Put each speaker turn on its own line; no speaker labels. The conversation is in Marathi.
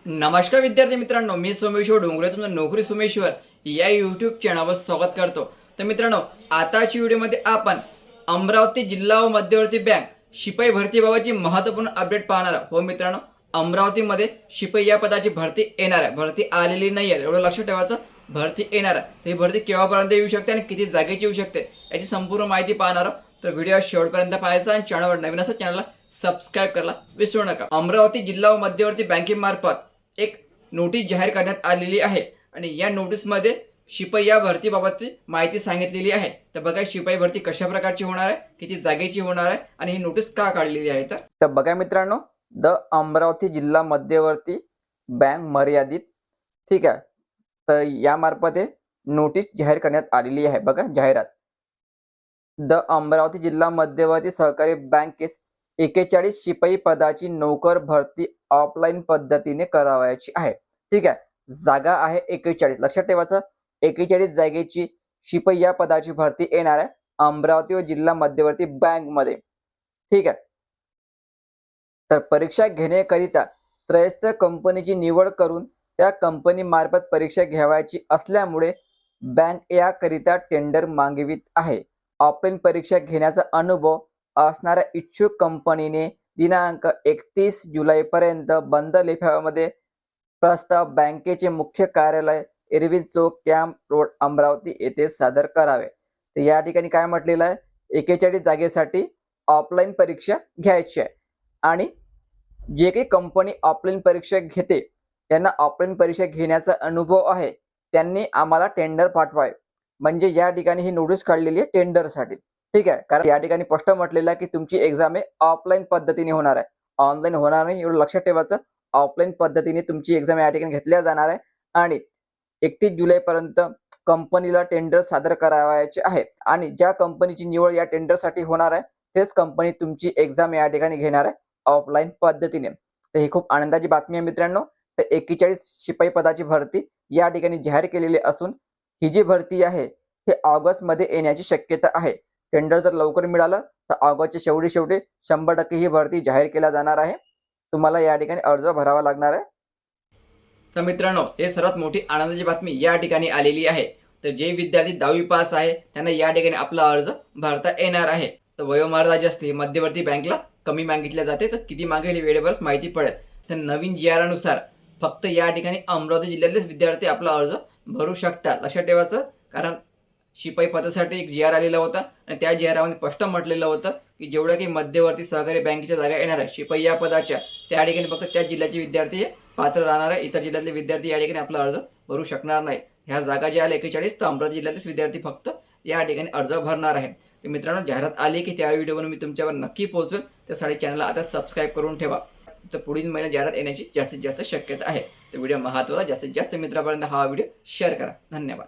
नमस्कार विद्यार्थी मित्रांनो, मी सोमेश्वर डोंगरे तुमचं नोकरी सोमेश्वर या यूट्यूब चॅनलवर स्वागत करतो। तर मित्रांनो, आताच्या व्हिडिओमध्ये आपण अमरावती जिल्हा व मध्यवर्ती बँक शिपाई भरतीबाबतची महत्त्वपूर्ण अपडेट पाहणार आहोत। हो मित्रांनो, अमरावतीमध्ये शिपाई या पदाची भरती येणार आहे। भरती आलेली नाही आहे, एवढं लक्षात ठेवायचं। भरती येणार आहे, तर ही भरती केव्हापर्यंत येऊ शकते आणि किती जागेची येऊ शकते याची संपूर्ण माहिती पाहणार आहोत। तर व्हिडिओ शेवटपर्यंत पाहायचा आणि चॅनलवर नवीन असेल चॅनलला सबस्क्राईब करायला विसरू नका। अमरावती जिल्हा व मध्यवर्ती बँकेमार्फत एक नोटीस जाहीर करण्यात आलेली आहे आणि या नोटीसमध्ये शिपाई या भरतीबाबतची माहिती सांगितलेली आहे। तर बघा, शिपाई भरती कशा प्रकारची होणार आहे, किती जागेची होणार आहे आणि ही नोटीस का काढलेली आहे। तर बघा मित्रांनो, द अमरावती जिल्हा मध्यवर्ती बँक मर्यादित, ठीक आहे, तर यामार्फत नोटीस जाहीर करण्यात आलेली आहे। बघा जाहिरात, द अमरावती जिल्हा मध्यवर्ती सहकारी बँकेस 41 शिपाई पदाची नोकर भरती ऑफलाईन पद्धतीने करावयाची आहे। ठीक आहे, जागा आहे 41, लक्षात ठेवायचं। 41 जागेची शिपाई या पदाची भरती येणार आहे अमरावती व जिल्हा मध्यवर्ती बँक मध्ये। ठीक आहे, तर परीक्षा घेण्याकरिता त्रयस्थ कंपनीची निवड करून त्या कंपनी मार्फत परीक्षा घ्यावयाची असल्यामुळे बँक याकरिता टेंडर मागवित आहे। ऑफलाईन परीक्षा घेण्याचा अनुभव असणाऱ्या इच्छुक कंपनीने दिनांक 31 जुलैपर्यंत बंद लिफाफ्यामध्ये प्रस्ताव बँकेचे मुख्य कार्यालय एरवी चौक कॅम्प रोड अमरावती येथे सादर करावे। तर या ठिकाणी काय म्हटलेलं आहे, 41 जागेसाठी ऑफलाईन परीक्षा घ्यायची आहे आणि जे काही कंपनी ऑफलाईन परीक्षा घेते त्यांना ऑफलाईन परीक्षा घेण्याचा अनुभव आहे त्यांनी आम्हाला टेंडर पाठवावे। म्हणजे या ठिकाणी ही नोटीस काढलेली आहे टेंडरसाठी। ठीक आहे, कारण या ठिकाणी स्पष्ट म्हटलेलं आहे की तुमची एक्झाम आहे ऑफलाईन पद्धतीने होणार आहे, ऑनलाईन होणार नाही, एवढं लक्षात ठेवायचं। ऑफलाईन पद्धतीने तुमची एक्झाम या ठिकाणी घेतल्या जाणार आहे आणि 31 जुलैपर्यंत कंपनीला टेंडर सादर करावयाचे आहे आणि ज्या कंपनीची निवड या टेंडरसाठी होणार आहे तेच कंपनी तुमची एक्झाम या ठिकाणी घेणार आहे ऑफलाईन पद्धतीने। तर ही खूप आनंदाची बातमी आहे मित्रांनो। तर 41 शिपाई पदाची भरती या ठिकाणी जाहीर केलेली असून ही जी भरती आहे हे ऑगस्ट मध्ये येण्याची शक्यता आहे। टेंडर जर लवकर मिळालं तर ऑगस्टच्या शेवटी 100% ही भरती जाहीर केल्या जाणार आहे। तुम्हाला या ठिकाणी अर्ज भरावा लागणार आहे। तर मित्रांनो, हे सर्वात मोठी आनंदाची बातमी या ठिकाणी आलेली आहे। तर जे विद्यार्थी 10वी पास आहे त्यांना या ठिकाणी आपला अर्ज भरता येणार आहे। तर वयोमर्यादा जी असते मध्यवर्ती बँकला कमी मागितल्या जाते, तर किती मागेल वेळेवरच माहिती पडेल। तर नवीन GR नुसार फक्त या ठिकाणी अमरावती जिल्ह्यातलेच विद्यार्थी आपला अर्ज भरू शकतात, लक्षात ठेवायचं। कारण शिपाई पदासाठी एक GR आलेला होता आणि त्या GR मध्ये स्पष्ट म्हटलेलं होतं की जेवढ्या काही मध्यवर्ती सहकारी बँकेच्या जागा येणार आहे शिपाई या पदाच्या, त्या ठिकाणी फक्त त्या जिल्ह्याचे विद्यार्थी पात्र राहणार आहे। इतर जिल्ह्यातले विद्यार्थी या ठिकाणी आपला अर्ज भरू शकणार नाही। ह्या जागा ज्या आल्या 41, तर अमरावती जिल्ह्यातलेच विद्यार्थी फक्त या ठिकाणी अर्ज भरणार आहे। तर मित्रांनो, जाहिरात आली की त्या व्हिडिओ मी तुमच्यावर नक्की पोहोचवेल, त्यासाठी चॅनलला आता सबस्क्राईब करून ठेवा। तर पुढील महिन्यात जाहिरात येण्याची जास्तीत जास्त शक्यता आहे। तर व्हिडिओ महत्त्वाचा, जास्तीत जास्त मित्रांपर्यंत हा व्हिडिओ शेअर करा। धन्यवाद।